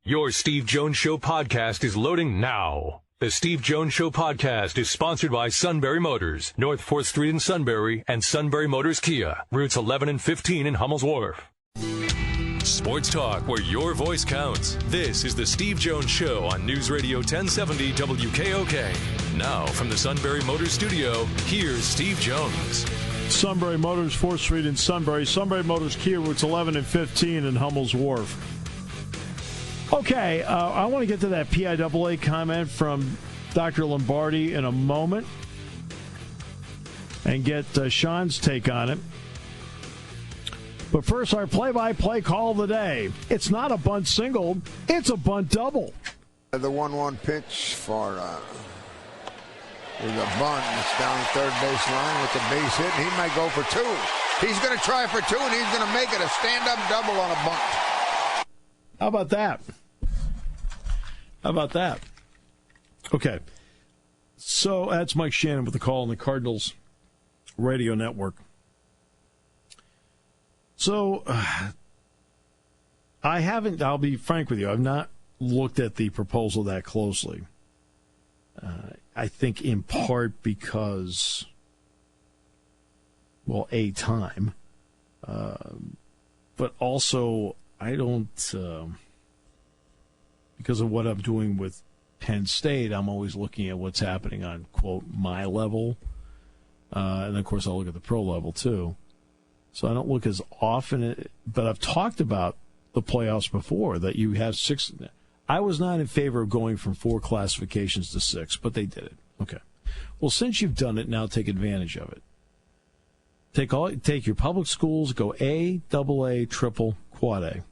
Your Steve Jones Show podcast is loading now. The Steve Jones Show podcast is sponsored by Sunbury Motors, North 4th Street in Sunbury, and Sunbury Motors Kia, routes 11 and 15 in Hummel's Wharf. Sports talk where your voice counts. This is the Steve Jones Show on News Radio 1070 WKOK. Now from the Sunbury Motors studio, here's Steve Jones. Sunbury Motors, 4th Street in Sunbury. Sunbury Motors Kia, routes 11 and 15 in Hummel's Wharf. Okay, I want to get to that PIAA comment from Dr. Lombardi in a moment and get Sean's take on it. But first, our play-by-play call of the day. It's not a bunt single, it's a bunt double. The 1-1 pitch for with a bunt. It's down the third base line with the base hit, and he might go for two. He's going to try for two, and he's going to make it a stand-up double on a bunt. How about that? Okay. So that's Mike Shannon with the call on the Cardinals radio network. So I'll be frank with you, I've not looked at the proposal that closely. I think in part because, well, time. But also I don't, because of what I'm doing with Penn State, I'm always looking at what's happening on, quote, my level. And, of course, I'll look at the pro level, too. So I don't look as often. But I've talked about the playoffs before, that you have six. I was not in favor of going from 4 classifications to 6, but they did it. Okay. Well, since you've done it, now take advantage of it. Take your public schools, go A, AA, triple, quad A.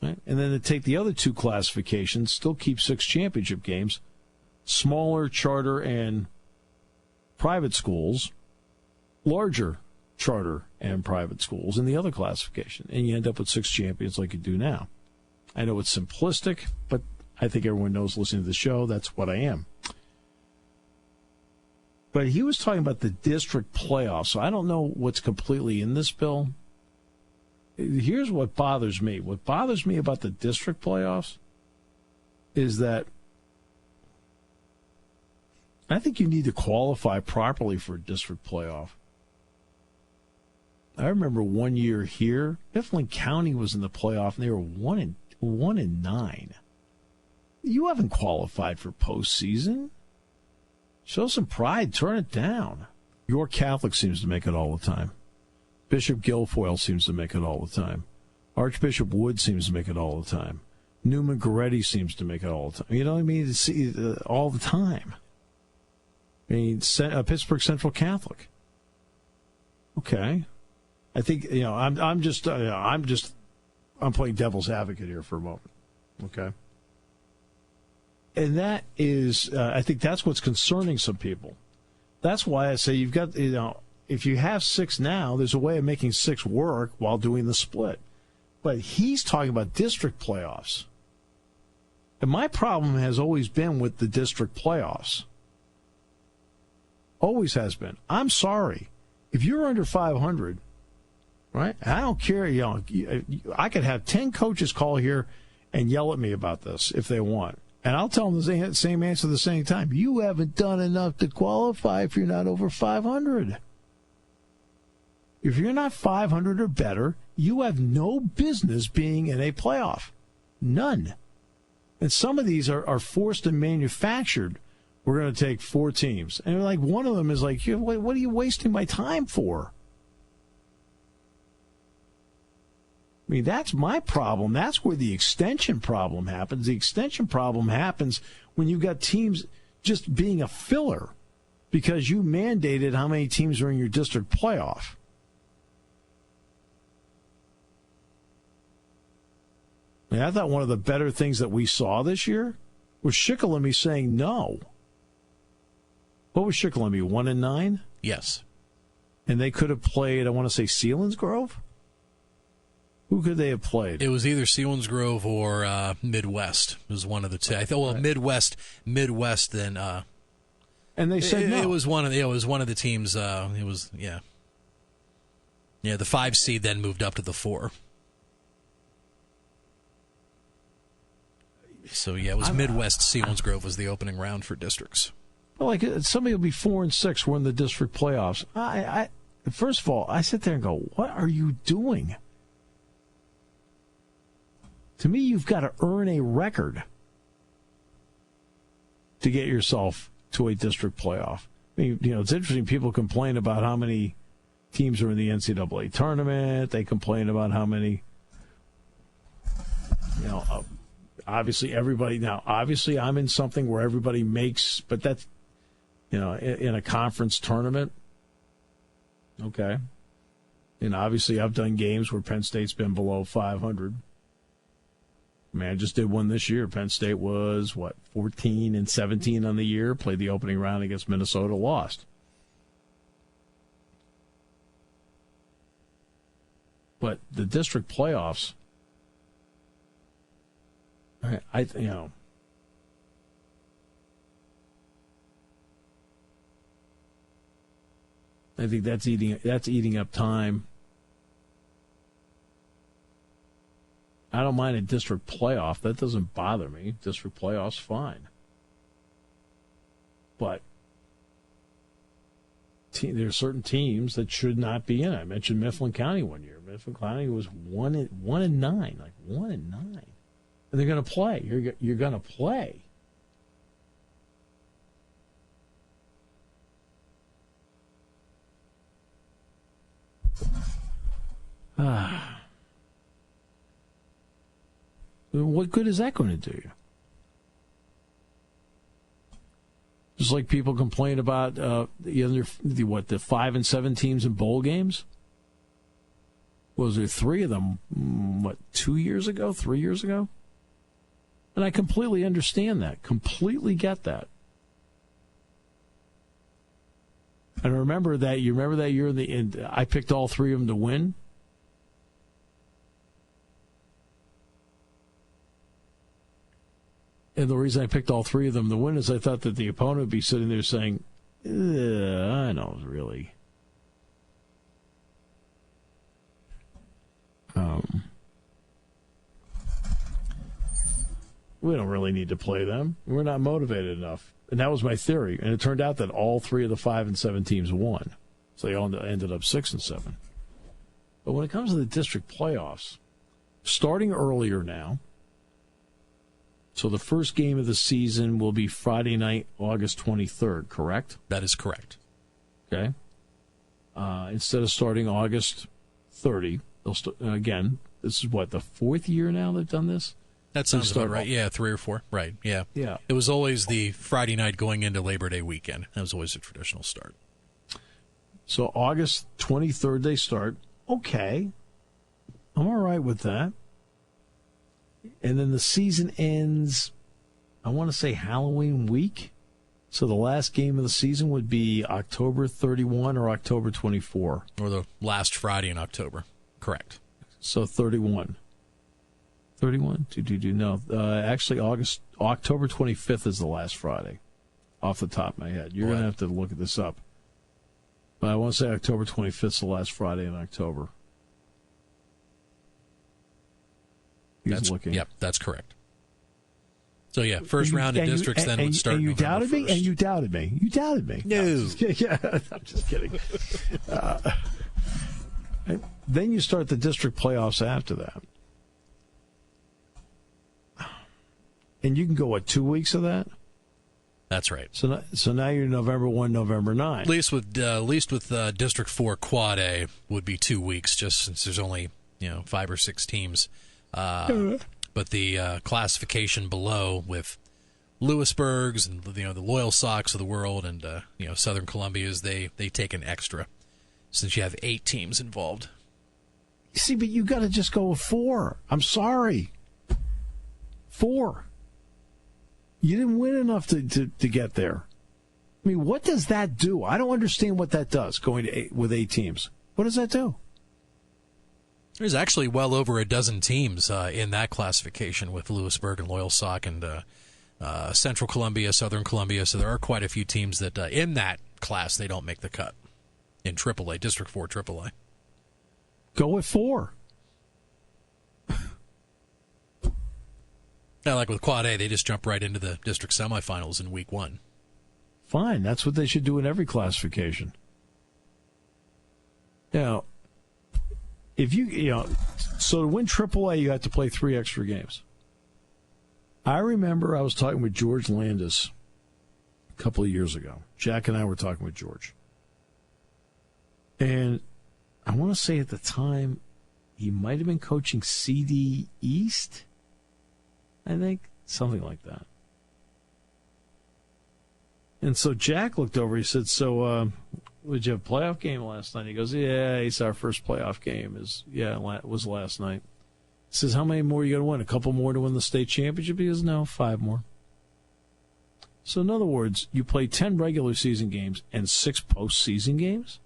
Right? And then to take the other 2 classifications, still keep 6 championship games, smaller charter and private schools, larger charter and private schools in the other classification. And you end up with 6 champions like you do now. I know it's simplistic, but I think everyone knows listening to the show, that's what I am. But he was talking about the district playoffs, so I don't know what's completely in this bill. Here's what bothers me. What bothers me about the district playoffs is that I think you need to qualify properly for a district playoff. I remember one year here, Mifflin County was in the playoff, and they were 1-9. You haven't qualified for postseason. Show some pride. Turn it down. York Catholic seems to make it all the time. Bishop Guilfoyle seems to make it all the time. Archbishop Wood seems to make it all the time. Newman Goretti seems to make it all the time. You know what I mean? All the time. I mean, Pittsburgh Central Catholic. Okay. I think, I'm playing devil's advocate here for a moment. Okay. And that is, I think that's what's concerning some people. That's why I say you've got, if you have 6 now, there's a way of making 6 work while doing the split. But he's talking about district playoffs. And my problem has always been with the district playoffs. Always has been. I'm sorry. If you're under 500, right, I don't care. I could have 10 coaches call here and yell at me about this if they want. And I'll tell them the same answer at the same time. You haven't done enough to qualify if you're not over 500. If you're not 500 or better, you have no business being in a playoff. None. And some of these are forced and manufactured. We're going to take 4 teams. And like one of them is like, what are you wasting my time for? I mean, that's my problem. That's where the extension problem happens. The extension problem happens when you've got teams just being a filler because you mandated how many teams are in your district playoff. And I thought one of the better things that we saw this year was Shikellamy saying no. What was Shikellamy, 1-9? Yes. And they could have played, I want to say, Selinsgrove? Who could they have played? It was either Selinsgrove or Midwest. It was one of the two. I thought, well, right. Midwest. Then. And they said no. It was one of the teams. It was the 5 seed then moved up to the 4. So, yeah, it was Midwest. Selinsgrove was the opening round for districts. Well, like somebody will be 4-6, we're in the district playoffs. I first of all, I sit there and go, what are you doing? To me, you've got to earn a record to get yourself to a district playoff. I mean, it's interesting. People complain about how many teams are in the NCAA tournament. They complain about how many, obviously everybody. Now, obviously, I'm in something where everybody makes, but that's, in a conference tournament. Okay. And obviously, I've done games where Penn State's been below 500. I mean, I just did one this year. Penn State was, 14-17 on the year, played the opening round against Minnesota, lost. But the district playoffs, I think that's eating up time. I don't mind a district playoff. That doesn't bother me. District playoffs, fine. But there are certain teams that should not be in it. I mentioned Mifflin County one year. Mifflin County was 1-9, like 1-9, and they're going to play. You're going to play. What good is that going to do you? Just like people complain about the 5 and 7 teams in bowl games. Was there 3 of them? 2 years ago, 3 years ago? And I completely understand that. Completely get that. And I remember that. You remember that year? I picked all 3 of them to win. And the reason I picked all 3 of them to win is I thought that the opponent would be sitting there saying, I don't really. We don't really need to play them. We're not motivated enough. And that was my theory. And it turned out that all 3 of the 5 and 7 teams won. So they all ended up 6 and 7. But when it comes to the district playoffs, starting earlier now, so the first game of the season will be Friday night, August 23rd, correct? That is correct. Okay. Instead of starting August 30, they'll again, this is the 4th year now they've done this? That sounds about right. Yeah, 3 or 4. Right, yeah. Yeah. It was always the Friday night going into Labor Day weekend. That was always a traditional start. So August 23rd they start. Okay. I'm all right with that. And then the season ends, I want to say Halloween week. So the last game of the season would be October 31 or October 24. Or the last Friday in October. Correct. So 31. 31? No. Actually, October 25th is the last Friday, off the top of my head. You're going to have to look this up. But I want to say October 25th is the last Friday in October. He's looking. Yep, that's correct. So, yeah, first round of districts then would start November 1st. And you doubted me. You doubted me. No. I'm just kidding. Then you start the district playoffs after that. And you can go, 2 weeks of that? That's right. So now you're November 1, November 9. At least with District 4 Quad A would be 2 weeks, just since there's only 5 or 6 teams. But the classification below with Lewisburgs and the Loyal Sox of the world and Southern Columbia's, they take an extra since you have 8 teams involved. See, but you got to just go with 4. I'm sorry, 4. You didn't win enough to get there. I mean, what does that do? I don't understand what that does, going to with 8 teams. What does that do? There's actually well over a dozen teams in that classification with Lewisburg and Loyal Sock and Central Columbia, Southern Columbia. So there are quite a few teams that in that class, they don't make the cut in AAA, District 4 AAA. Go with 4. Yeah, like with Quad A, they just jump right into the district semifinals in week 1. Fine. That's what they should do in every classification. Now, so to win AAA, you have to play 3 extra games. I remember I was talking with George Landis a couple of years ago. Jack and I were talking with George. And I want to say at the time, he might have been coaching CD East, I think, something like that. And so Jack looked over, he said, so, did you have a playoff game last night? He goes, yeah, he said our first playoff game was last night. He says, how many more are you going to win? A couple more to win the state championship? He goes, no, 5 more. So in other words, you play 10 regular season games and 6 postseason games?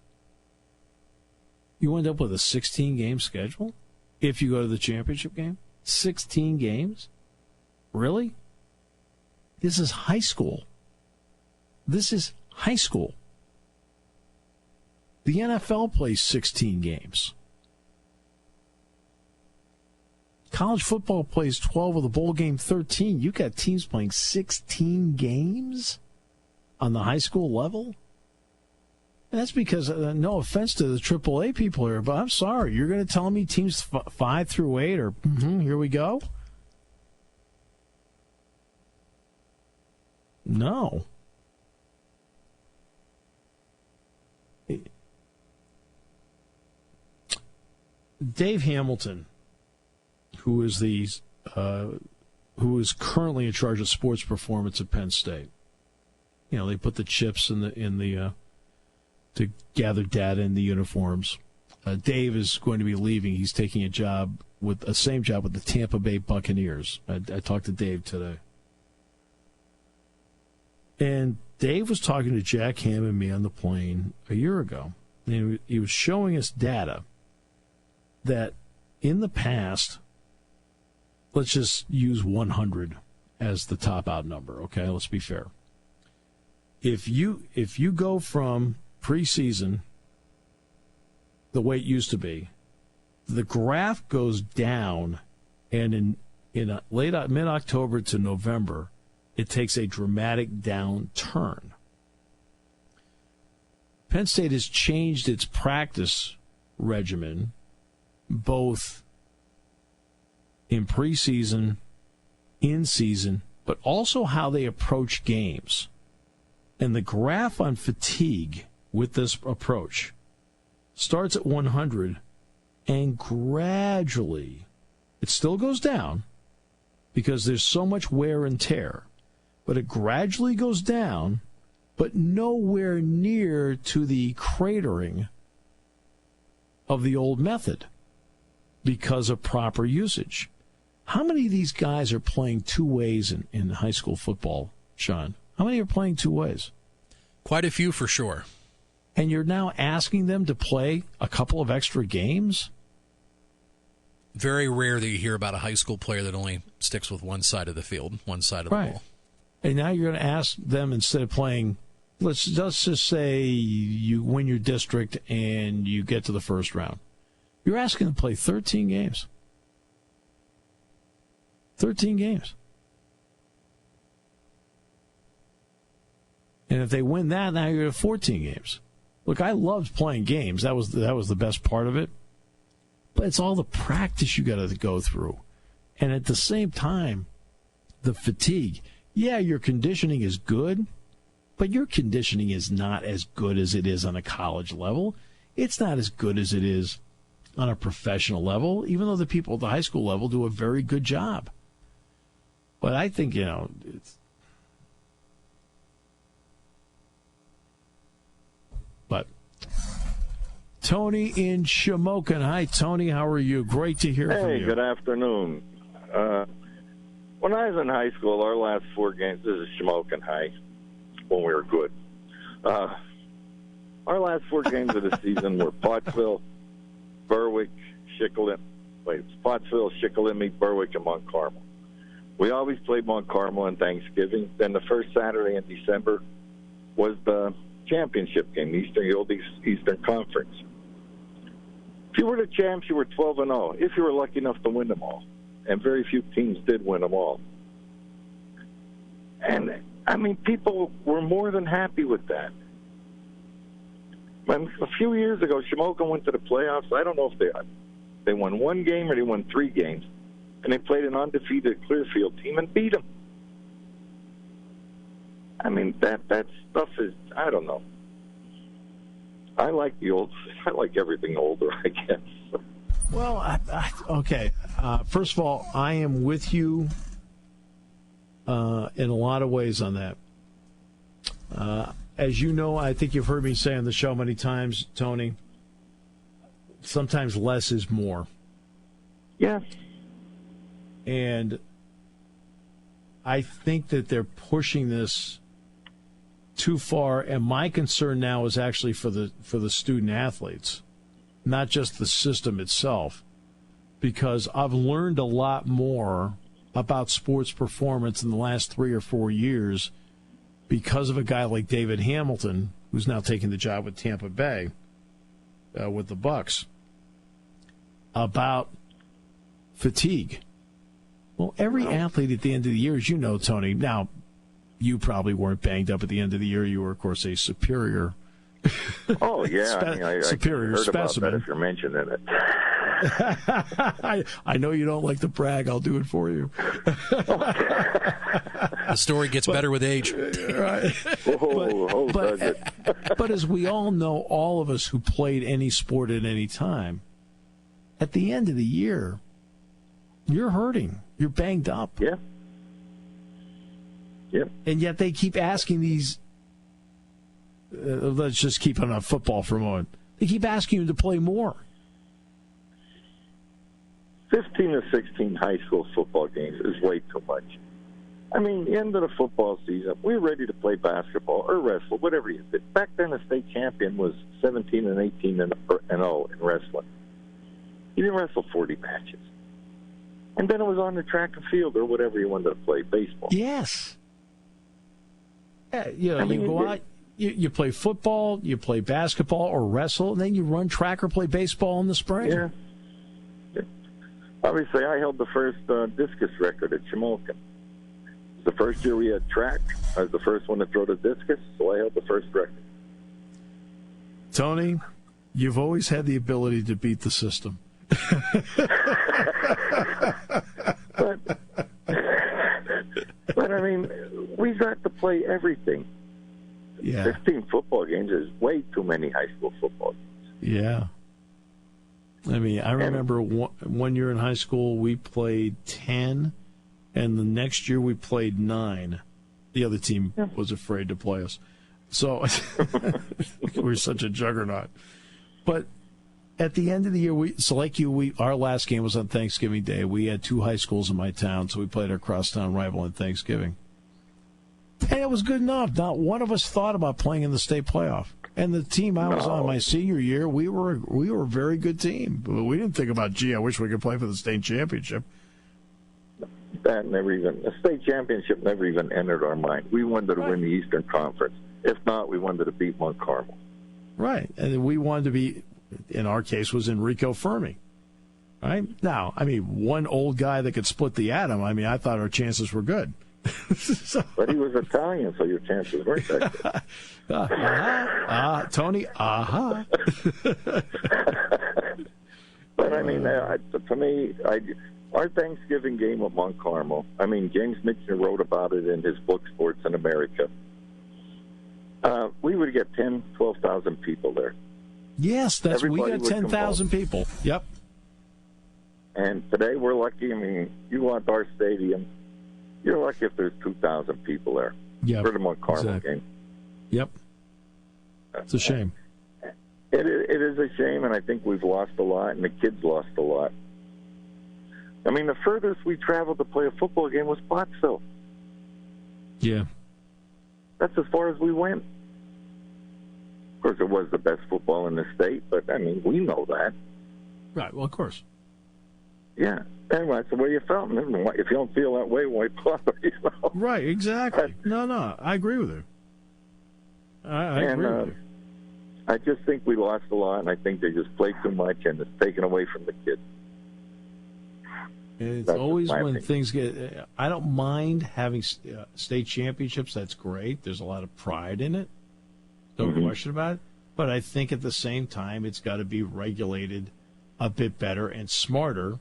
You end up with a 16-game schedule if you go to the championship game? 16 games? Really? This is high school. This is high school. The NFL plays 16 games. College football plays 12 with a bowl game 13. You got teams playing 16 games on the high school level? That's because, no offense to the AAA people here, but I'm sorry. You're going to tell me teams 5 through 8 are, here we go? No. Dave Hamilton, who is currently in charge of sports performance at Penn State. They put the chips in the to gather data in the uniforms. Dave is going to be leaving. He's taking a same job with the Tampa Bay Buccaneers. I talked to Dave today. And Dave was talking to Jack Ham and me on the plane a year ago. And he was showing us data that in the past, let's just use 100 as the top out number, okay? Let's be fair. If you go from preseason the way it used to be, the graph goes down, and in mid-October to November, it takes a dramatic downturn. Penn State has changed its practice regimen, both in preseason, in season, but also how they approach games. And the graph on fatigue with this approach starts at 100 and gradually, it still goes down because there's so much wear and tear, but it gradually goes down, but nowhere near to the cratering of the old method because of proper usage. How many of these guys are playing 2 ways in high school football, Sean? How many are playing 2 ways? Quite a few for sure. And you're now asking them to play a couple of extra games? Very rare that you hear about a high school player that only sticks with one side of the field, one side of the ball. And now you're going to ask them, instead of playing, let's just say you win your district and you get to the first round. You're asking them to play 13 games. 13 games. And if they win that, now you're at 14 games. Look, I loved playing games. That was the best part of it. But it's all the practice you got to go through. And at the same time, the fatigue. Yeah, your conditioning is good, but your conditioning is not as good as it is on a college level. It's not as good as it is on a professional level, even though the people at the high school level do a very good job. But I think, but Tony in Shamokin. Hi, Tony. How are you? Great to hear from you. Hey, good afternoon. When I was in high school, our last 4 games, this is Shamokin High, when we were good. Our last 4 games of the season were Pottsville, Berwick, Pottsville, Shikellamy, Berwick, and Mount Carmel. We always played Mount Carmel on Thanksgiving. Then the first Saturday in December was the championship game, the old Eastern Conference. If you were the champs, you were 12-0, if you were lucky enough to win them all. And very few teams did win them all. And, I mean, people were more than happy with that. When a few years ago, Shamokin went to the playoffs. I don't know if they won one game or they won 3 games, and they played an undefeated Clearfield team and beat them. I mean, that stuff is, I don't know. I like everything older, I guess. Well, okay. First of all, I am with you in a lot of ways on that. As you know, I think you've heard me say on the show many times, Tony, sometimes less is more. Yeah. And I think that they're pushing this too far, and my concern now is actually for the student athletes, not just the system itself, because I've learned a lot more about sports performance in the last 3 or 4 years because of a guy like David Hamilton, who's now taking the job with Tampa Bay with the Bucks, about fatigue. Well, every athlete at the end of the year, as you know, Tony, now you probably weren't banged up at the end of the year. You were, of course, a superior. Oh, yeah. I superior heard specimen. about that if you're mentioning it. I know you don't like to brag. I'll do it for you. The story gets better with age. Right. But as we all know, all of us who played any sport at any time, at the end of the year, you're hurting. You're banged up. Yeah. Yep. And yet they keep asking these. Let's just keep on football for a moment. They keep asking you to play more. 15 or 16 high school football games is way too much. I mean, the end of the football season, we're ready to play basketball or wrestle, whatever you did. Back then, the state champion was 17 and 18 and 0 in wrestling. You didn't wrestle 40 matches. And then it was on the track and field or whatever you wanted to play, baseball. Yes. You go out, you play football, you play basketball or wrestle, and then you run track or play baseball in the spring. Yeah. Obviously, I held the first discus record at Shamokin. The first year we had track, I was the first one to throw the discus, so I held the first record. Tony, you've always had the ability to beat the system. But I mean, we got to play everything. Yeah. 15 football games is way too many high school football games. Yeah. I mean, I remember one year in high school we played 10, and the next year we played 9. The other team was afraid to play us. So we were such a juggernaut. But at the end of the year, our last game was on Thanksgiving Day. We had 2 high schools in my town, so we played our crosstown rival on Thanksgiving. And it was good enough. Not one of us thought about playing in the state playoff. And the team I was on my senior year, we were a very good team. But we didn't think about, I wish we could play for the state championship. The state championship never even entered our mind. We wanted to win the Eastern Conference. If not, we wanted to beat Mount Carmel. Right. And we wanted to be, in our case, was Enrico Fermi. Right? Now, I mean, one old guy that could split the atom, I mean, I thought our chances were good. But he was Italian, so your chances weren't that good. Tony, But, I mean, to me, our Thanksgiving game at Mount Carmel, I mean, James Mitchell wrote about it in his book, Sports in America. We would get 10, 12,000 people there. Yes, we got 10,000 people. Yep. And today we're lucky. I mean, you want our stadium, you're lucky if there's 2,000 people there. Yeah, for the Mount Carmel game. Yep. It's a shame. It is a shame, and I think we've lost a lot, and the kids lost a lot. I mean, the furthest we traveled to play a football game was Pottsville. Yeah. That's as far as we went. Of course, it was the best football in the state, but, I mean, we know that. Right, well, of course. Yeah. Anyway, that's the way you felt. If you don't feel that way, why bother? You know? Right, exactly. No, I agree with you. I agree with you. I just think we lost a lot, and I think they just played too much, and it's taken away from the kids. It's always when things get. I don't mind having state championships. That's great. There's a lot of pride in it. No question about it. But I think at the same time, it's got to be regulated a bit better and smarter,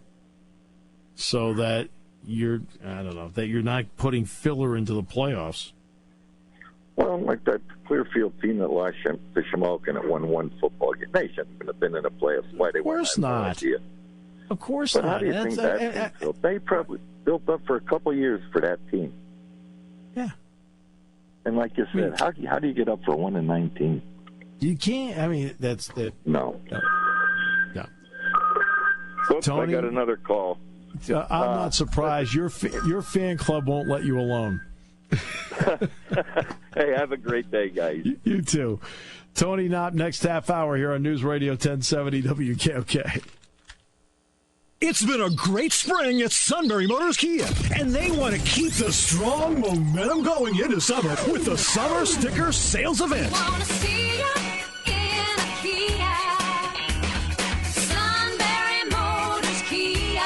so that you're not putting filler into the playoffs. Well, like that Clearfield team that lost to Shamokin at 1-1 football game. They shouldn't have been in a playoffs. Why they? Of course not. Of course not. How do you think that team built? They probably built up for a couple of years for that team. Yeah. And like you said, how do you get up for 1-19? You can't. I mean, that's the no. Oops, Tony, I got another call. I'm not surprised. Your fan club won't let you alone. Hey, have a great day, guys. You too. Tony Knopp, next half hour here on News Radio 1070 WKOK. It's been a great spring at Sunbury Motors Kia, and they want to keep the strong momentum going into summer with the Summer Sticker Sales Event. Wanna see ya in a Kia. Sunbury Motors Kia.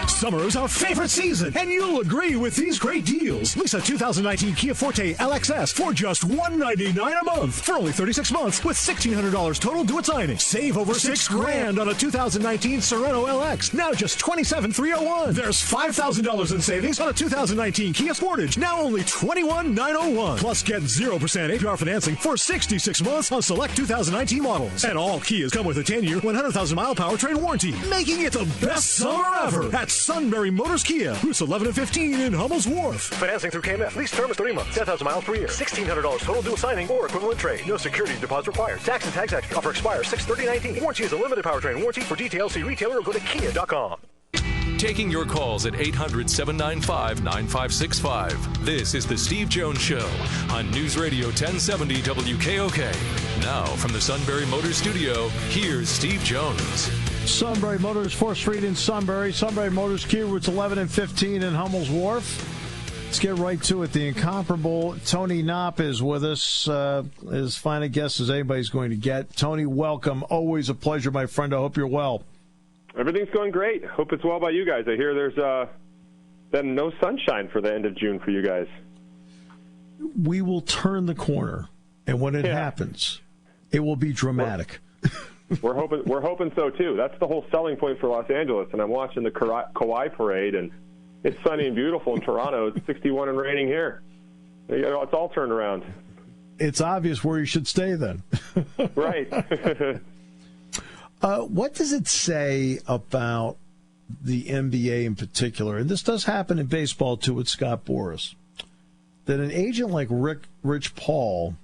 Summer is our favorite season, and you'll agree with these great deals. Lease a 2019 Kia Forte LXS for just $199 a month for only 36 months with $1,600 total due at signing. Save over $6,000 on a 2019 Sorento LX, now just $27,301. There's $5,000 in savings on a 2019 Kia Sportage, now only $21,901. Plus, get 0% APR financing for 66 months on select 2019 models. And all Kias come with a 10-year, 100,000-mile powertrain warranty, making it the best summer ever at Sunbury Motors Kia, routes 11 and 15 in Hummel's Wharf. Financing through KMF. Lease term is 30 months. 10,000 miles per year. $1,600 total due signing or equivalent trade. No security deposit required. Tax and tax extra. Offer expires 6/30/19. Warranty is a limited powertrain warranty. For details, see retailer or go to kia.com. Taking your calls at 800-795-9565. This is the Steve Jones Show on News Radio 1070 WKOK. Now, from the Sunbury Motors Studio, here's Steve Jones. Sunbury Motors, 4th Street in Sunbury. Sunbury Motors Kia, routes 11 and 15 in Hummel's Wharf. Let's get right to it. The incomparable Tony Knopp is with us, as fine a guest as anybody's going to get. Tony, welcome. Always a pleasure, my friend. I hope you're well. Everything's going great. Hope it's well by you guys. I hear there's been no sunshine for the end of June for you guys. We will turn the corner, and when it happens, it will be dramatic. We're hoping so too. That's the whole selling point for Los Angeles. And I'm watching the Kauai parade, and it's sunny and beautiful in Toronto. It's 61 and raining here. It's all turned around. It's obvious where you should stay then. Right. What does it say about the NBA in particular, and this does happen in baseball too with Scott Boras, that an agent like Rich Paul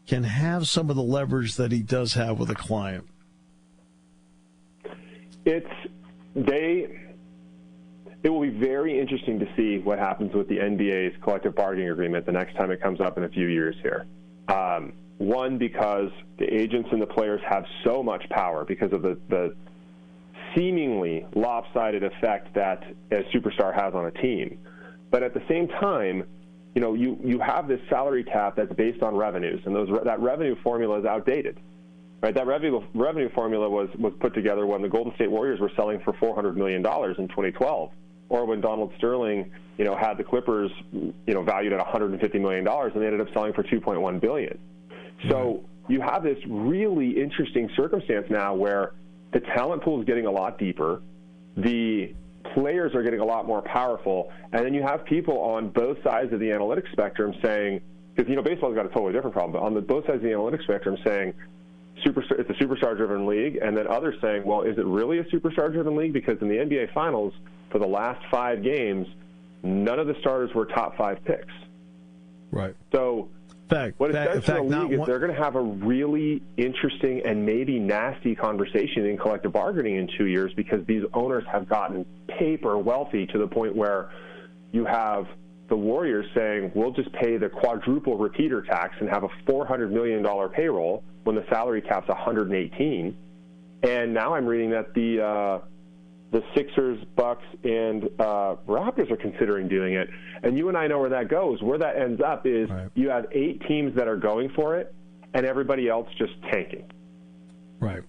can have some of the leverage that he does have with a client? It will be very interesting to see what happens with the NBA's collective bargaining agreement the next time it comes up in a few years here. One, because the agents and the players have so much power because of the seemingly lopsided effect that a superstar has on a team. But at the same time, you have this salary cap that's based on revenues, and that revenue formula is outdated. Right, that revenue formula was put together when the Golden State Warriors were selling for $400 million in 2012, or when Donald Sterling, had the Clippers, valued at $150 million, and they ended up selling for $2.1 billion. So you have this really interesting circumstance now where the talent pool is getting a lot deeper, the players are getting a lot more powerful, and then you have people on both sides of the analytics spectrum saying, because baseball's got a totally different problem, but on both sides of the analytics spectrum saying, it's a superstar-driven league, and then others saying, well, is it really a superstar-driven league? Because in the NBA Finals, for the last 5 games, none of the starters were top 5 picks. Right. So what it says to the league is they're going to have a really interesting and maybe nasty conversation in collective bargaining in 2 years, because these owners have gotten paper wealthy to the point where you have the Warriors saying, we'll just pay the quadruple repeater tax and have a $400 million payroll when the salary cap's 118. And now I'm reading that the Sixers, Bucks, and Raptors are considering doing it. And you and I know where that goes. Where that ends up is you have 8 teams that are going for it, and everybody else just tanking. Right.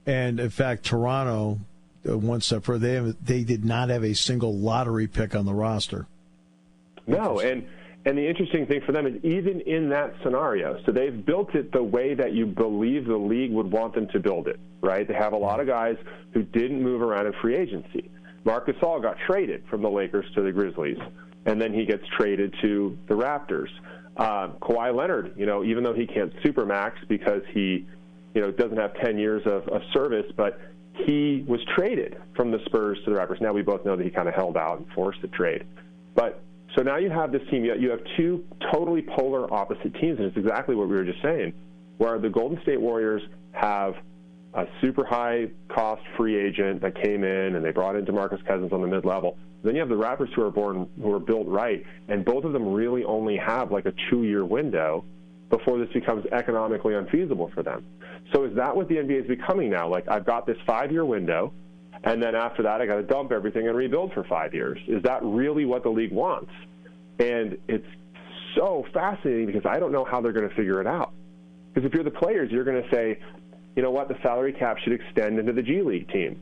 And, in fact, Toronto one step further. They did not have a single lottery pick on the roster. No, and the interesting thing for them is even in that scenario, so they've built it the way that you believe the league would want them to build it, right? They have a lot of guys who didn't move around in free agency. Marc Gasol got traded from the Lakers to the Grizzlies, and then he gets traded to the Raptors. Kawhi Leonard, even though he can't supermax because he, doesn't have 10 years of service, but he was traded from the Spurs to the Raptors. Now we both know that he kind of held out and forced the trade. But so now you have this team. You have two totally polar opposite teams, and it's exactly what we were just saying, where the Golden State Warriors have a super high-cost free agent that came in, and they brought in DeMarcus Cousins on the mid-level. Then you have the Raptors who are built right, and both of them really only have like a 2-year window before this becomes economically unfeasible for them. So is that what the NBA is becoming now? Like, I've got this 5-year window, and then after that I got to dump everything and rebuild for 5 years. Is that really what the league wants? And it's so fascinating because I don't know how they're going to figure it out. Because if you're the players, you're going to say, you know what, the salary cap should extend into the G League team.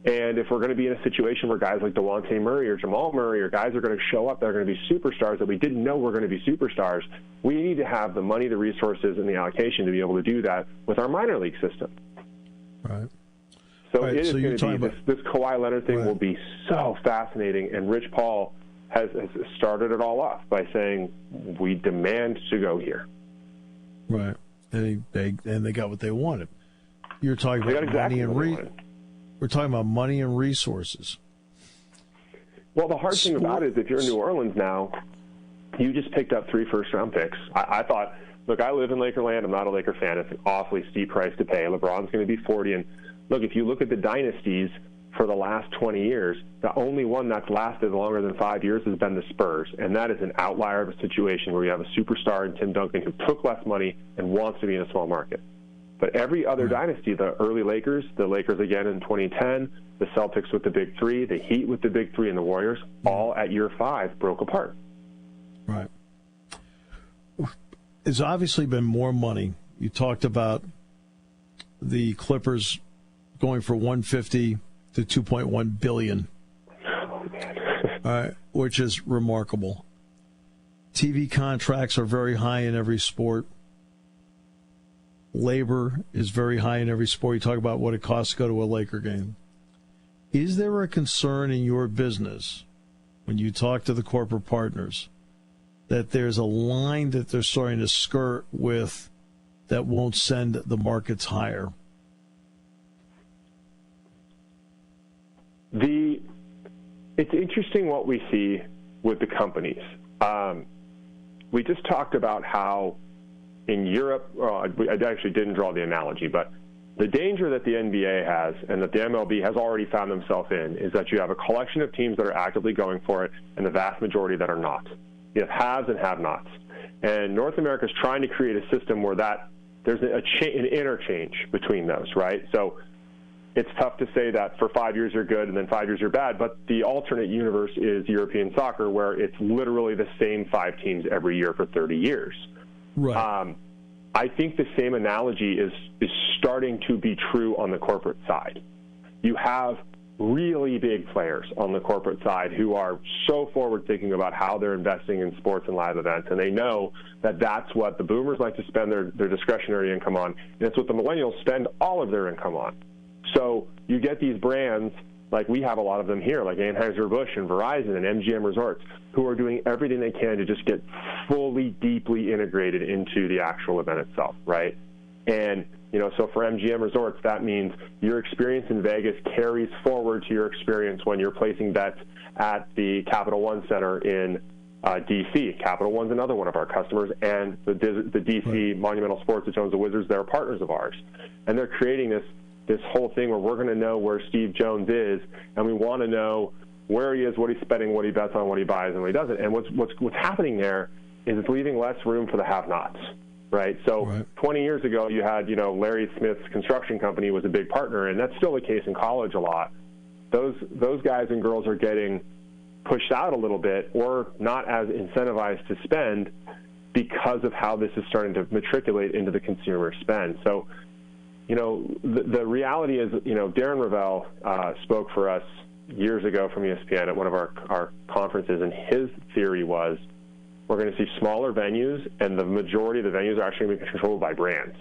And if we're going to be in a situation where guys like DeJounte Murray or Jamal Murray or guys are going to show up that are going to be superstars that we didn't know were going to be superstars, we need to have the money, the resources, and the allocation to be able to do that with our minor league system. Right. So it is going to be this Kawhi Leonard thing will be so fascinating, and Rich Paul has started it all off by saying we demand to go here. Right. And they got what they wanted. You're talking about exactly money and we're talking about money and resources. Well, the hard thing about it is if you're in New Orleans now, you just picked up 3 first-round picks. I thought, look, I live in Lakerland. I'm not a Laker fan. It's an awfully steep price to pay. LeBron's going to be 40. And, look, if you look at the dynasties for the last 20 years, the only one that's lasted longer than 5 years has been the Spurs. And that is an outlier of a situation where you have a superstar in Tim Duncan who took less money and wants to be in a small market. But every other dynasty, the early Lakers, the Lakers again in 2010, the Celtics with the Big Three, the Heat with the Big Three, and the Warriors, all at year 5 broke apart. Right. There's obviously been more money. You talked about the Clippers going for $150 to $2.1 billion, which is remarkable. TV contracts are very high in every sport. Labor is very high in every sport. You talk about what it costs to go to a Laker game. Is there a concern in your business when you talk to the corporate partners that there's a line that they're starting to skirt with that won't send the markets higher? It's interesting what we see with the companies. We just talked about how in Europe, I actually didn't draw the analogy, but the danger that the NBA has and that the MLB has already found themselves in is that you have a collection of teams that are actively going for it and the vast majority that are not. You have haves and have-nots. And North America is trying to create a system where there's an interchange between those, right? So it's tough to say that for 5 years you're good and then 5 years you're bad, but the alternate universe is European soccer where it's literally the same 5 teams every year for 30 years. Right. I think the same analogy is starting to be true on the corporate side. You have really big players on the corporate side who are so forward-thinking about how they're investing in sports and live events, and they know that that's what the boomers like to spend their discretionary income on, and it's what the millennials spend all of their income on. So you get these brands, like we have a lot of them here, like Anheuser-Busch and Verizon and MGM Resorts, who are doing everything they can to just get fully, deeply integrated into the actual event itself, right? And, so for MGM Resorts, that means your experience in Vegas carries forward to your experience when you're placing bets at the Capital One Center in D.C. Capital One's another one of our customers, and the D.C. Monumental Sports, which owns the Wizards, they're partners of ours. And they're creating this whole thing where we're going to know where Steve Jones is, and we want to know where he is, what he's spending, what he bets on, what he buys, and what he doesn't. And what's happening there is it's leaving less room for the have-nots, right? So 20 years ago, you had, Larry Smith's construction company was a big partner, and that's still the case in college a lot. Those guys and girls are getting pushed out a little bit or not as incentivized to spend because of how this is starting to matriculate into the consumer spend. So the reality is, Darren Ravel spoke for us years ago from ESPN at one of our conferences, and his theory was we're going to see smaller venues, and the majority of the venues are actually going to be controlled by brands.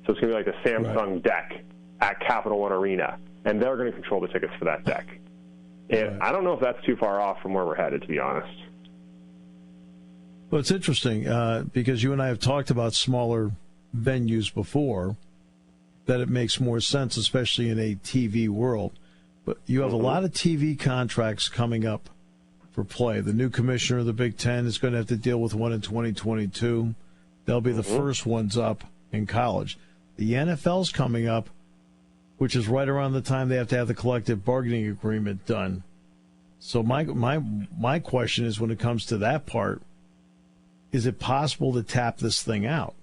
So it's going to be like the Samsung deck at Capital One Arena, and they're going to control the tickets for that deck. And I don't know if that's too far off from where we're headed, to be honest. Well, it's interesting because you and I have talked about smaller venues before, that it makes more sense, especially in a TV world. But you have a lot of TV contracts coming up for play. The new commissioner of the Big Ten is going to have to deal with one in 2022. They'll be the first ones up in college. The NFL's coming up, which is right around the time they have to have the collective bargaining agreement done. So my question is, when it comes to that part, is it possible to tap this thing out?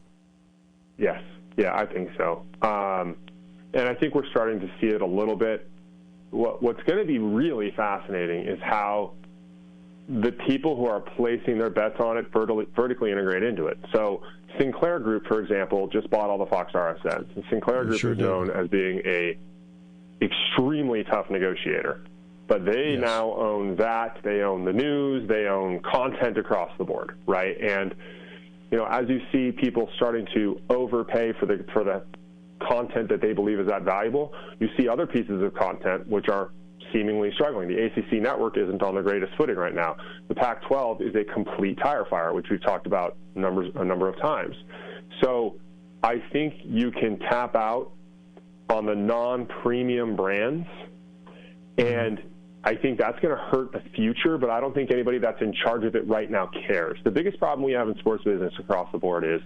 Yes. Yeah, I think so. And I think we're starting to see it a little bit. What's going to be really fascinating is how the people who are placing their bets on it vertically integrate into it. So Sinclair Group, for example, just bought all the Fox RSNs. And Sinclair Group is known as being a extremely tough negotiator. But they now own that. They own the news. They own content across the board, right? And as you see people starting to overpay for the content that they believe is that valuable, you see other pieces of content which are seemingly struggling. The ACC network isn't on the greatest footing right now. The Pac-12 is a complete tire fire, which we've talked about a number of times. So I think you can tap out on the non-premium brands, and I think that's going to hurt the future, but I don't think anybody that's in charge of it right now cares. The biggest problem we have in sports business across the board is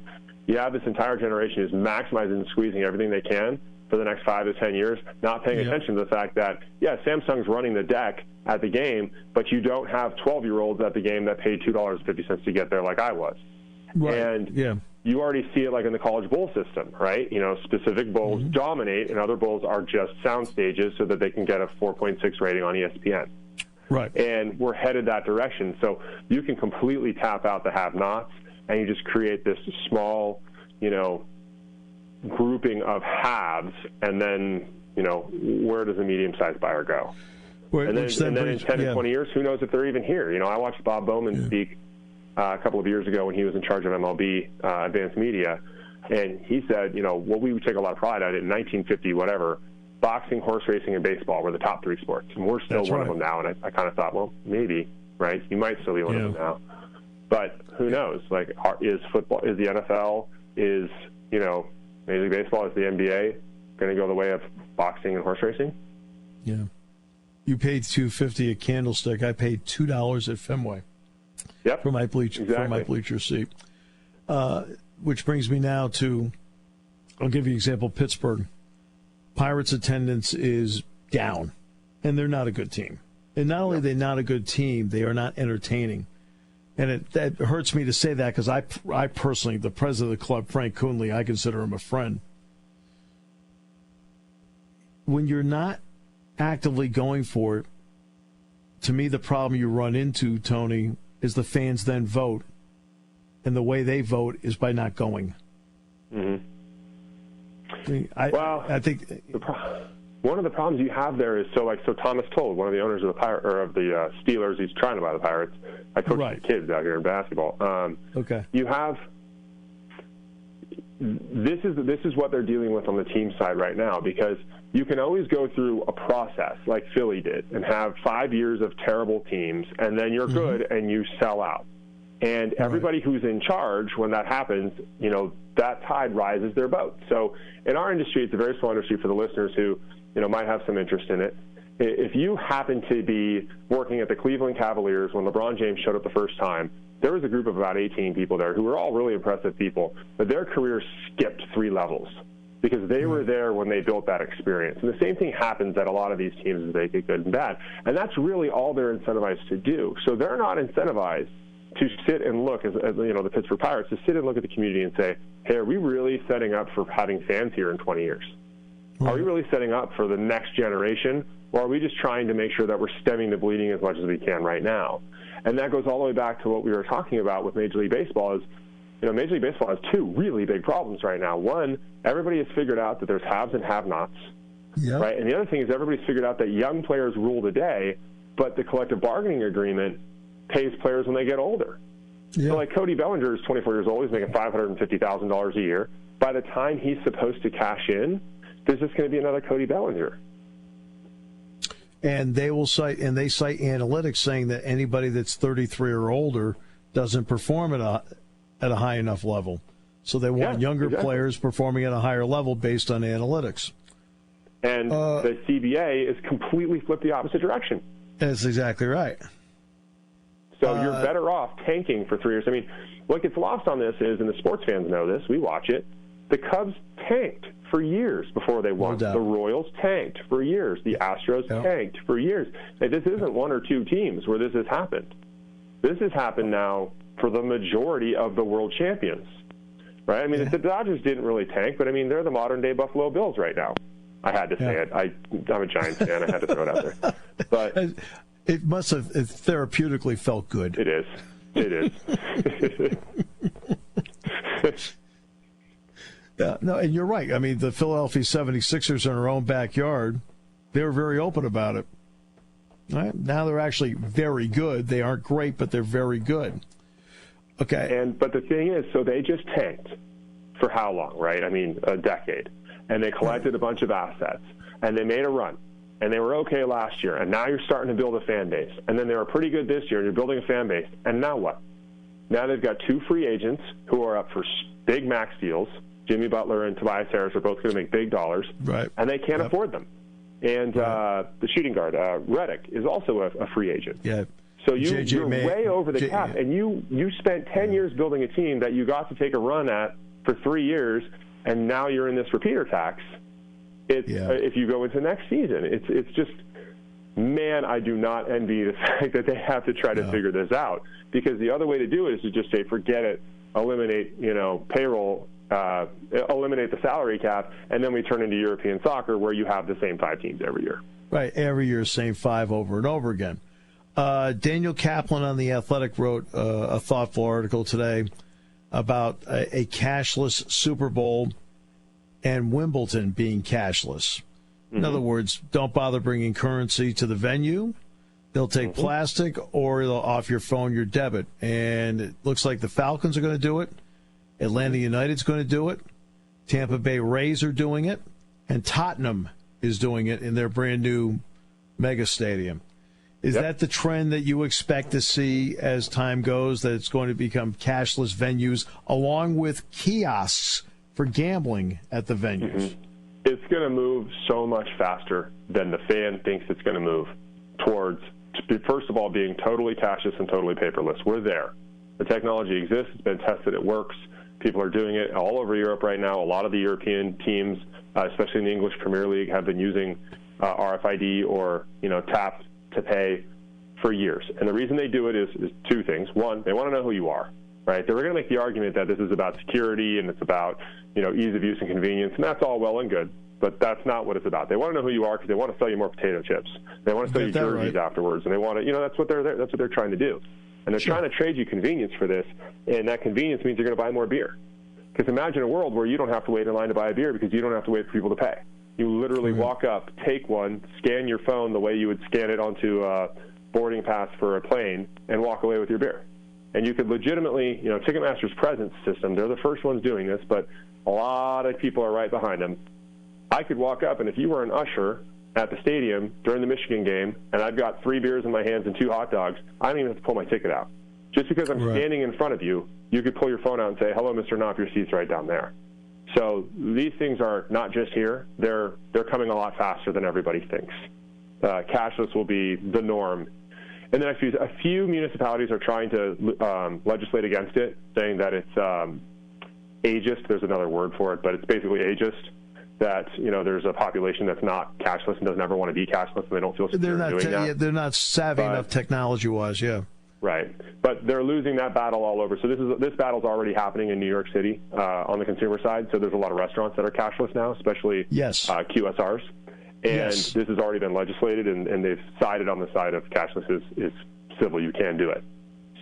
you have this entire generation who's maximizing and squeezing everything they can for the next 5 to 10 years, not paying attention to the fact that, Samsung's running the deck at the game, but you don't have 12-year-olds at the game that paid $2.50 to get there like I was. Right. And you already see it like in the college bowl system, right? Specific bowls dominate, and other bowls are just sound stages so that they can get a 4.6 rating on ESPN. Right. And we're headed that direction. So you can completely tap out the have-nots, and you just create this small, grouping of haves, and then, where does a medium-sized buyer go? And then in 10 to 20 years, who knows if they're even here? I watched Bob Bowman speak a couple of years ago when he was in charge of MLB Advanced Media, and he said, what we would take a lot of pride at in 1950, whatever, boxing, horse racing, and baseball were the top 3 sports, and we're still one of them now. And I kind of thought, well, maybe, right? You might still be one of them now, but who knows? Like, is football, is the NFL, is Major League Baseball, is the NBA going to go the way of boxing and horse racing? Yeah, you paid $2.50 a candlestick. I paid $2 at Fenway. Yep. For my bleacher seat. Which brings me now to, I'll give you an example, Pittsburgh. Pirates attendance is down, and they're not a good team. And not only are they not a good team, they are not entertaining. And that hurts me to say that because I personally, the president of the club, Frank Coonley, I consider him a friend. When you're not actively going for it, to me the problem you run into, Tony, is the fans then vote, and the way they vote is by not going. I think one of the problems you have there is so Thomas Toll, one of the owners of the Steelers, he's trying to buy the Pirates. I coach the kids out here in basketball. You have this is what they're dealing with on the team side right now, because you can always go through a process like Philly did and have 5 years of terrible teams, and then you're good and you sell out. And everybody who's in charge, when that happens, that tide rises their boat. So in our industry, it's a very small industry for the listeners who, might have some interest in it. If you happen to be working at the Cleveland Cavaliers when LeBron James showed up the first time, there was a group of about 18 people there who were all really impressive people, but their careers skipped 3 levels because they were there when they built that experience. And the same thing happens at a lot of these teams as they get good and bad. And that's really all they're incentivized to do. So they're not incentivized to sit and look, as the Pittsburgh Pirates, to sit and look at the community and say, hey, are we really setting up for having fans here in 20 years? Are we really setting up for the next generation, or are we just trying to make sure that we're stemming the bleeding as much as we can right now? And that goes all the way back to what we were talking about with Major League Baseball is Major League Baseball has two really big problems right now. One, everybody has figured out that there's haves and have-nots, right? And the other thing is everybody's figured out that young players rule the day, but the collective bargaining agreement pays players when they get older. Yeah. So, like, Cody Bellinger is 24 years old. He's making $550,000 a year. By the time he's supposed to cash in, there's just going to be another Cody Bellinger. And they cite analytics saying that anybody that's 33 or older doesn't perform at a high enough level. So they want younger players performing at a higher level based on analytics. And the CBA is completely flipped the opposite direction. That's exactly right. So you're better off tanking for 3 years. I mean, what gets lost on this is, and the sports fans know this, we watch it, the Cubs tanked for years before they won. The Royals tanked for years. The Astros tanked for years. Now, this isn't one or two teams where this has happened. This has happened now for the majority of the world champions, right? I mean, the Dodgers didn't really tank, but, I mean, they're the modern-day Buffalo Bills right now. I had to say it. I'm a Giants fan. I had to throw it out there. But it must have therapeutically felt good. It is. It is. No, and you're right. I mean, the Philadelphia 76ers in their own backyard, they were very open about it. Right? Now they're actually very good. They aren't great, but they're very good. Okay. But the thing is, so they just tanked for how long, right? I mean, a decade. And they collected a bunch of assets, and they made a run, and they were okay last year, and now you're starting to build a fan base. And then they were pretty good this year, and you're building a fan base. And now what? Now they've got two free agents who are up for big max deals. Jimmy Butler and Tobias Harris are both going to make big dollars, right? And they can't afford them. And the shooting guard, Reddick, is also a free agent. Yeah. So you're way over the cap, and you spent 10 years building a team that you got to take a run at for 3 years, and now you're in this repeater tax. If you go into next season, it's just, man, I do not envy the fact that they have to try to figure this out, because the other way to do it is to just say, forget it, eliminate payroll, eliminate the salary cap, and then we turn into European soccer where you have the same 5 teams every year. Right, every year, same 5 over and over again. Daniel Kaplan on The Athletic wrote a thoughtful article today about a cashless Super Bowl and Wimbledon being cashless. In other words, don't bother bringing currency to the venue. They'll take plastic, or they'll off your phone your debit. And it looks like the Falcons are going to do it. Atlanta United's going to do it. Tampa Bay Rays are doing it. And Tottenham is doing it in their brand new mega stadium. Is that the trend that you expect to see as time goes, that it's going to become cashless venues along with kiosks for gambling at the venues? It's going to move so much faster than the fan thinks it's going to move towards, first of all, being totally cashless and totally paperless. We're there. The technology exists. It's been tested. It works. People are doing it all over Europe right now. A lot of the European teams, especially in the English Premier League, have been using RFID or tap to pay for years. And the reason they do it is 2 things. One, they want to know who you are, right? They were going to make the argument that this is about security and it's about ease of use and convenience, and that's all well and good, but that's not what it's about. They want to know who you are because they want to sell you more potato chips. They want to sell you jerseys afterwards, and they want to, that's what they're there. That's what they're trying to do. And they're trying to trade you convenience for this, and that convenience means you're going to buy more beer. Because imagine a world where you don't have to wait in line to buy a beer because you don't have to wait for people to pay. You literally walk up, take one, scan your phone the way you would scan it onto a boarding pass for a plane, and walk away with your beer. And you could legitimately, Ticketmaster's presence system, they're the first ones doing this, but a lot of people are right behind them. I could walk up, and if you were an usher at the stadium during the Michigan game, and I've got 3 beers in my hands and 2 hot dogs, I don't even have to pull my ticket out. Just because I'm standing in front of you, you could pull your phone out and say, hello, Mr. Knopp, your seat's right down there. So these things are not just here. They're coming a lot faster than everybody thinks. Cashless will be the norm. And then a few municipalities are trying to legislate against it, saying that it's ageist. There's another word for it, but it's basically ageist, that there's a population that's not cashless and doesn't ever want to be cashless, and they don't feel secure doing that. They're not savvy enough technology-wise, Right, but they're losing that battle all over. So this battle's already happening in New York City on the consumer side. So there's a lot of restaurants that are cashless now, especially QSRs. And this has already been legislated, and they've sided on the side of cashless is civil. You can do it.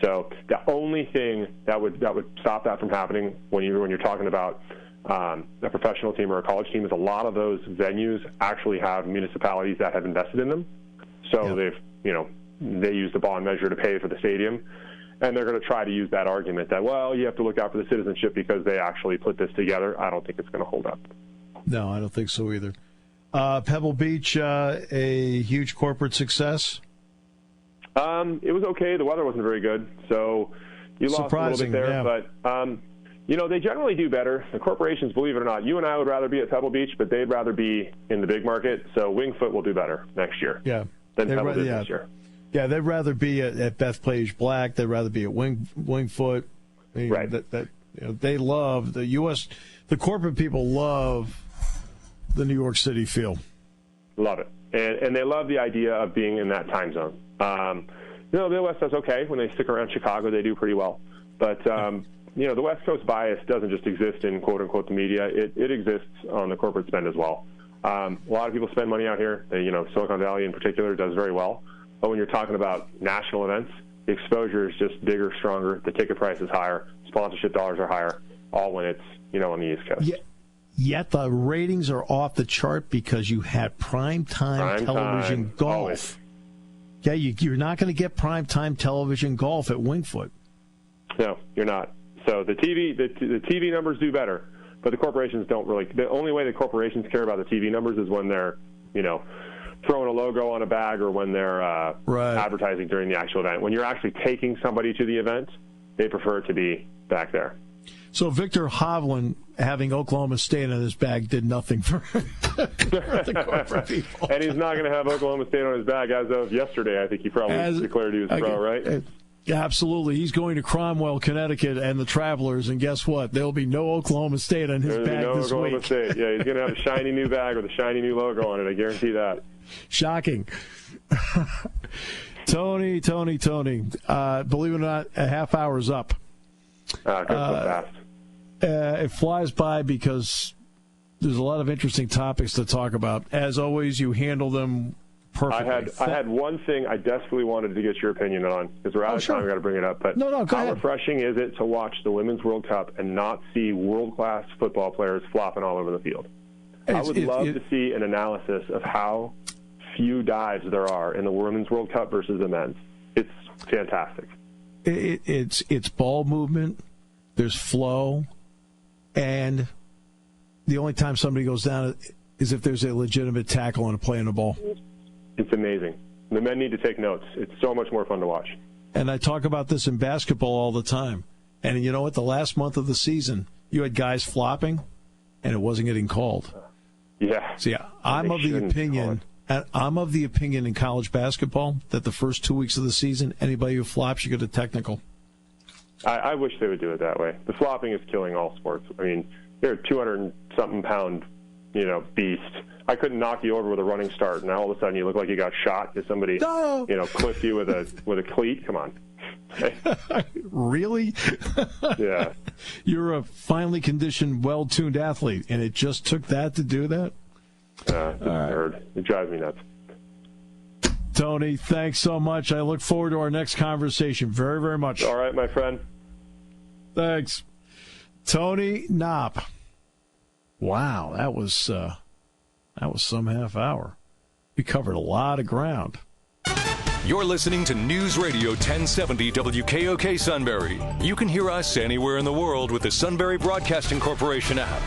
So the only thing that would stop that from happening when you're talking about a professional team or a college team is a lot of those venues actually have municipalities that have invested in them. So they use the bond measure to pay for the stadium, and they're going to try to use that argument that, well, you have to look out for the citizenship because they actually put this together. I don't think it's going to hold up. No, I don't think so either. Pebble Beach, a huge corporate success? It was okay. The weather wasn't very good, so you lost a little bit there. Yeah. But, they generally do better. The corporations, believe it or not, you and I would rather be at Pebble Beach, but they'd rather be in the big market. So Wingfoot will do better next year than Pebble did this year. Yeah, they'd rather be at Bethpage Black. They'd rather be at Wingfoot. Right. They love the U.S. The corporate people love the New York City feel. Love it. And they love the idea of being in that time zone. The Midwest does okay. When they stick around Chicago, they do pretty well. But, the West Coast bias doesn't just exist in, quote-unquote, the media. It exists on the corporate spend as well. A lot of people spend money out here. Silicon Valley in particular does very well. But when you're talking about national events, the exposure is just bigger, stronger. The ticket price is higher. Sponsorship dollars are higher, all when it's, on the East Coast. Yet the ratings are off the chart because you had primetime television golf. Always. Yeah, you're not going to get primetime television golf at Wingfoot. No, you're not. So the TV numbers do better, but the corporations don't really. The only way the corporations care about the TV numbers is when they're, throwing a logo on a bag or when they're advertising during the actual event. When you're actually taking somebody to the event, they prefer it to be back there. So Victor Hovland having Oklahoma State on his bag did nothing for the corporate people. And he's not going to have Oklahoma State on his bag as of yesterday. I think he probably declared he was pro, right? Absolutely. He's going to Cromwell, Connecticut, and the Travelers, and guess what? There'll be no Oklahoma State on his bag this Oklahoma week. State. Yeah, he's going to have a shiny new bag with a shiny new logo on it. I guarantee that. Shocking. Tony. Believe it or not, a half hour's up. Goes so fast. It flies by because there's a lot of interesting topics to talk about. As always, you handle them perfectly. I had one thing I desperately wanted to get your opinion on because we're out of time. I've got to bring it up. But go how ahead. refreshing is it to watch the Women's World Cup and not see world-class football players flopping all over the field? I would love to see an analysis of how few dives there are in the Women's World Cup versus the men's. It's fantastic. It's ball movement. There's flow. And the only time somebody goes down is if there's a legitimate tackle on a play on the ball. It's amazing. The men need to take notes. It's so much more fun to watch. And I talk about this in basketball all the time. And you know what? The last month of the season, you had guys flopping, and it wasn't getting called. Yeah. So, I'm of the opinion in college basketball that the first 2 weeks of the season, anybody who flops, you get a technical. I wish they would do it that way. The flopping is killing all sports. I mean, you're a 200-something pound, beast. I couldn't knock you over with a running start, and now all of a sudden you look like you got shot because somebody, clipped you with a cleat. Come on. Really? Yeah. You're a finely conditioned, well-tuned athlete, and it just took that to do that? It's absurd. It drives me nuts. Tony, thanks so much. I look forward to our next conversation very, very much. All right, my friend. Thanks. Tony Knopp. Wow, that was some half hour. We covered a lot of ground. You're listening to News Radio 1070 WKOK Sunbury. You can hear us anywhere in the world with the Sunbury Broadcasting Corporation app.